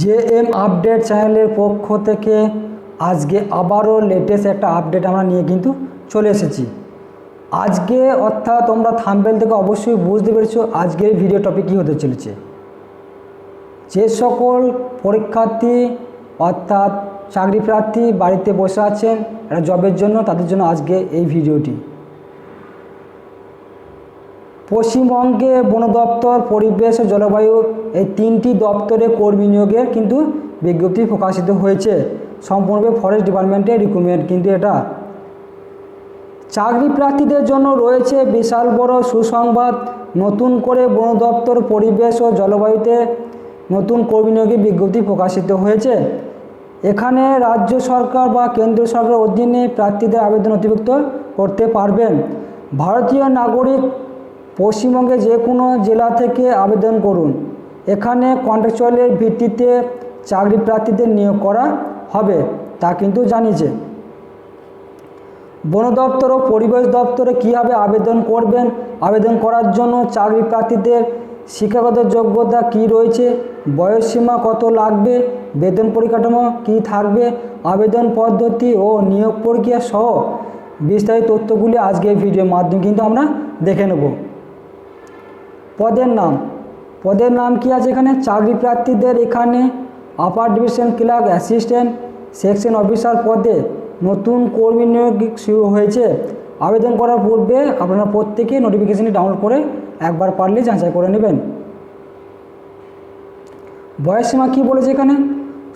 JM update চ্যানেলের পক্ষ থেকে আজকে আবারও লেটেস্ট একটা আপডেট আমরা নিয়ে কিন্তু চলে এসেছি। আজকে অর্থাৎ তোমরা থাম্বনেল থেকে অবশ্যই বুঝতে পেরেছো আজকের ভিডিও টপিক কী হতে চলেছে। যে সকল পরীক্ষার্থী অর্থাৎ চাকরি প্রার্থী বাড়িতে বসে আছেন একটা জবের জন্য, তাদের জন্য আজকে এই ভিডিওটি। পশ্চিমবঙ্গে বন দপ্তর, পরিবেশ ও জলবায়ু এই তিনটি দপ্তরে কর্মী নিয়োগের কিন্তু বিজ্ঞপ্তি প্রকাশিত হয়েছে। সম্পূর্ণ ফরেস্ট ডিপার্টমেন্টের রিক্রুটমেন্ট কিন্তু এটা। চাকরি প্রার্থীদের জন্য রয়েছে বিশাল বড় সুসংবাদ। নতুন করে বন দপ্তর, পরিবেশ ও জলবায়ুতে নতুন কর্মী নিয়োগের বিজ্ঞপ্তি প্রকাশিত হয়েছে। এখানে রাজ্য সরকার বা কেন্দ্রীয় সরকারের অধীনে প্রার্থীদের আবেদন নথিভুক্ত করতে পারবেন। ভারতীয় নাগরিক পশ্চিমবঙ্গে যে কোনো জেলা থেকে আবেদন করুন। এখানে কন্ট্রাকচুয়ালের ভিত্তিতে চাকরি প্রার্থীদের নিয়োগ করা হবে, তা কিন্তু জানিয়েছে। বন দপ্তর ও পরিবেশ দপ্তরে কীভাবে আবেদন করবেন, আবেদন করার জন্য চাকরি প্রার্থীদের শিক্ষাগত যোগ্যতা কী রয়েছে, বয়সসীমা কত লাগবে, বেতন পরিকাঠামো কী থাকবে, আবেদন পদ্ধতি ও নিয়োগ প্রক্রিয়া সহ বিস্তারিত তথ্যগুলি আজকে এই ভিডিওর মাধ্যমে কিন্তু আমরা দেখে নেব। পদের নাম কি আছে এখানে? চাকরি প্রার্থীদের এখানে upper division clerk, assistant, section officer পদে নতুন কর্মী নিয়োগ শুরু হয়েছে। আবেদন করার পূর্বে আপনারা প্রত্যেকে নোটিফিকেশনটি ডাউনলোড করে একবার পারলে যাচাই করে নেবেন। বয়সসীমা কী বলেছে এখানে?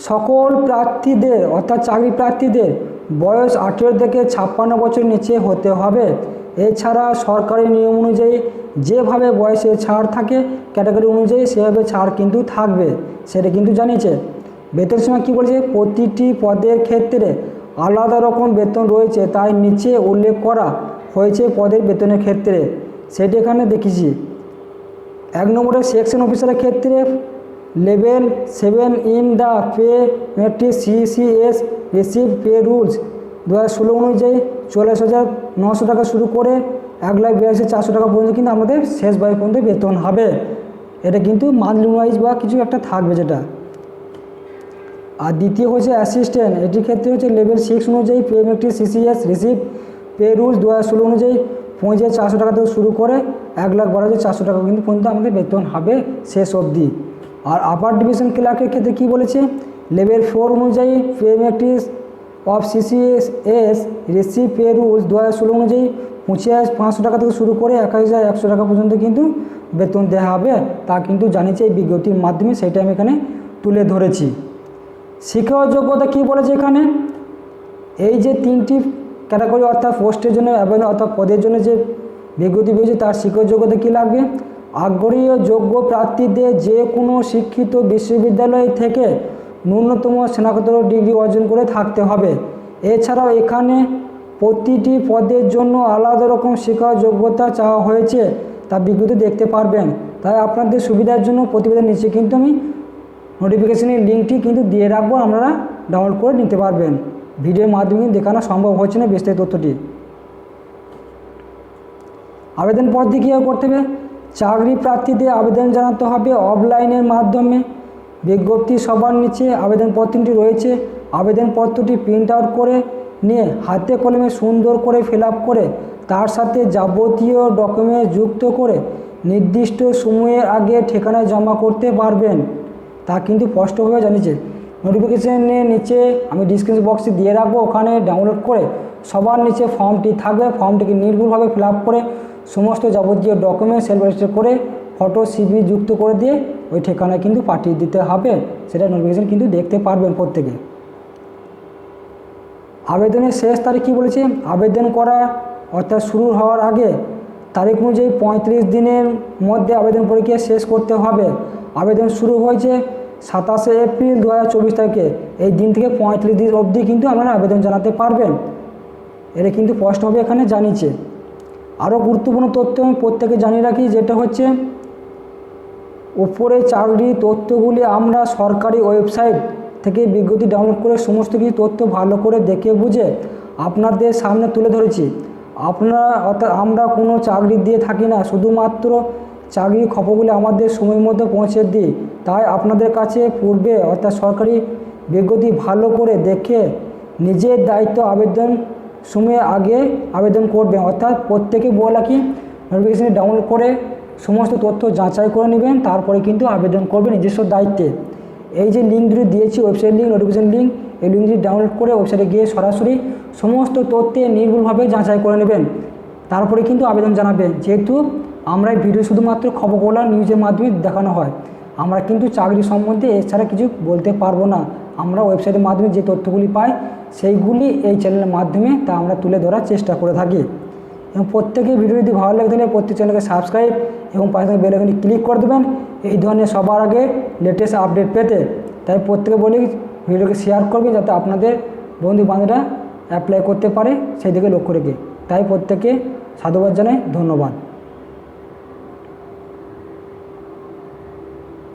সকল প্রার্থীদের অর্থাৎ চাকরি প্রার্থীদের বয়স 18 থেকে 56 বছর নিচে হতে হবে। এছাড়া সরকারি নিয়ম অনুযায়ী যেভাবে বয়সের ছাড় থাকে ক্যাটাগরি অনুযায়ী সেভাবে ছাড় কিন্তু থাকবে, সেটা কিন্তু জানিয়েছে। বেতন সীমা কী বলেছে? প্রতিটি পদের ক্ষেত্রে আলাদা রকম বেতন রয়েছে, তাই নিচে উল্লেখ করা হয়েছে পদের বেতনের ক্ষেত্রে, সেটি এখানে দেখিয়েছি। 1 নম্বরে সেকশন অফিসারের ক্ষেত্রে level 7 in the pay matrix CCS receive pay rules 2016 অনুযায়ী 44,900 টাকা শুরু করে 1,82,400 টাকা পর্যন্ত কিন্তু আমাদের শেষ বয়স পর্যন্ত বেতন হবে। এটা কিন্তু মান্থলি ওয়াইজ বা কিছু একটা থাকবে যেটা। আর দ্বিতীয় হচ্ছে অ্যাসিস্ট্যান্ট, এটির ক্ষেত্রে হচ্ছে লেভেল 6 অনুযায়ী pay matrix CCS receive pay rules 2016 অনুযায়ী 45,400 টাকা থেকে শুরু করে 1,12,400 টাকা কিন্তু পর্যন্ত আমাদের বেতন হবে শেষ অবধি। আর আপার ডিভিশন ক্লার্কের ক্ষেত্রে কী বলেছে? লেভেল 4 অনুযায়ী pay matrix of CCS receive pay rules 2016 অনুযায়ী 25,500 টাকা থেকে শুরু করে 21,100 টাকা পর্যন্ত কিন্তু বেতন দেওয়া হবে, তা কিন্তু জানিয়েছে এই বিজ্ঞপ্তির মাধ্যমে, সেটা আমি এখানে তুলে ধরেছি। শিক্ষাগত যোগ্যতা কী বলেছে এখানে? এই যে তিনটি ক্যাটাগরি অর্থাৎ পোস্টের জন্য আবেদন অর্থাৎ পদের জন্য যে বিজ্ঞপ্তি পেয়েছে তার শিক্ষাগত যোগ্যতা কী লাগবে? আগ্রহী ও যোগ্য প্রার্থীদের যে কোনো শিক্ষিত বিশ্ববিদ্যালয় থেকে ন্যূনতম স্নাতকোত্তর ডিগ্রি অর্জন করে থাকতে হবে। এছাড়াও এখানে প্রতিটি পদের জন্য আলাদা রকম শিক্ষাগত যোগ্যতা চাওয়া হয়েছে, তা বিজ্ঞপ্তি দেখতে পারবেন। তাই আপনাদের সুবিধার জন্য প্রতিবেদন নিচে কিন্তু আমি নোটিফিকেশনের লিঙ্কটি কিন্তু দিয়ে রাখবো, আপনারা ডাউনলোড করে নিতে পারবেন। ভিডিওর মাধ্যমে দেখানো সম্ভব হচ্ছে না বিস্তারিত তথ্যটি। আবেদন পদ্ধতি কীভাবে করতে হবে? চাকরি প্রার্থীদের আবেদন জানাতে হবে অফলাইনের মাধ্যমে। বিজ্ঞপ্তি সবার নিচে আবেদনপত্রটি রয়েছে। আবেদনপত্রটি প্রিন্ট আউট করে নিয়ে হাতে কলমে সুন্দর করে ফিল আপ করে তার সাথে যাবতীয় ডকুমেন্ট যুক্ত করে নির্দিষ্ট সময়ের আগে ঠিকানায় জমা করতে পারবেন, তা কিন্তু স্পষ্টভাবে জানিয়েছে। নোটিফিকেশনের নিচে আমি ডিসক্রিপশন বক্সে দিয়ে রাখবো, ওখানে ডাউনলোড করে সবার নিচে ফর্মটি থাকবে। ফর্মটিকে নির্ভুলভাবে ফিল আপ করে সমস্ত যাবতীয় ডকুমেন্ট সেলফ রেজিস্টার করে ফটো সিভি যুক্ত করে দিয়ে ওই ঠিকানায় কিন্তু পাঠিয়ে দিতে হবে, সেটা নোটিফিকেশন কিন্তু দেখতে পারবেন প্রত্যেকে। আবেদনের শেষ তারিখ কী বলেছে? আবেদন করা অর্থাৎ শুরু হওয়ার আগে তারিখ অনুযায়ী 35 দিনের মধ্যে আবেদন প্রক্রিয়া শেষ করতে হবে। আবেদন শুরু হয়েছে 27 এপ্রিল 2024 তারিখে। এই দিন থেকে 35 দিন অবধি কিন্তু আপনারা আবেদন জানাতে পারবেন, এটা কিন্তু স্পষ্টভাবে এখানে জানিয়েছে। আরও গুরুত্বপূর্ণ তথ্য আমি প্রত্যেকে জানিয়ে রাখি, যেটা হচ্ছে ওপরে চাকরি তথ্যগুলি আমরা সরকারি ওয়েবসাইট থেকে বিজ্ঞপ্তি ডাউনলোড করে সমস্ত কিছু তথ্য ভালো করে দেখে বুঝে আপনাদের সামনে তুলে ধরেছি। আপনারা অর্থাৎ আমরা কোনো চাকরি দিয়ে থাকি না, শুধুমাত্র চাকরির খবরগুলি আমাদের সময়ের মধ্যে পৌঁছে দিই। তাই আপনাদের কাছে পূর্বে অর্থাৎ সরকারি বিজ্ঞপ্তি ভালো করে দেখে নিজের দায়িত্ব আবেদন সময়ের আগে আবেদন করবেন। অর্থাৎ প্রত্যেকে বলা কি নোটিফিকেশান ডাউনলোড করে সমস্ত তথ্য যাচাই করে নেবেন, তারপরে কিন্তু আবেদন করবেন নিজস্ব দায়িত্বে। এই যে লিঙ্ক দুটি দিয়েছি, ওয়েবসাইট লিঙ্ক, নোটিফিকেশান লিঙ্ক, এই লিঙ্কটি ডাউনলোড করে ওয়েবসাইটে গিয়ে সরাসরি সমস্ত তথ্যে নির্ভুলভাবে যাচাই করে নেবেন, তারপরে কিন্তু আবেদন জানাবেন। যেহেতু আমরা এই ভিডিও শুধুমাত্র খবরগুলো নিউজের মাধ্যমে দেখানো হয়, আমরা কিন্তু চাকরি সম্বন্ধে এছাড়া কিছু বলতে পারবো না। আমরা ওয়েবসাইটের মাধ্যমে যে তথ্যগুলি পাই সেইগুলি এই চ্যানেলের মাধ্যমে তা আমরা তুলে ধরার চেষ্টা করে থাকি। এবং প্রত্যেকের ভিডিও যদি ভালো লাগে তাহলে প্রত্যেক চ্যানেলকে সাবস্ক্রাইব এবং পাশে থাকা বেল আইকনে ক্লিক করে দেবেন এই ধরনের সবার আগে লেটেস্ট আপডেট পেতে। তাই প্রত্যেকে বলি ভিডিওকে শেয়ার করবেন যাতে আপনাদের বন্ধু বান্ধবরা অ্যাপ্লাই করতে পারে সেই দিকে লক্ষ্য রেখে। তাই প্রত্যেকে সাধুবাদ জানাই, ধন্যবাদ।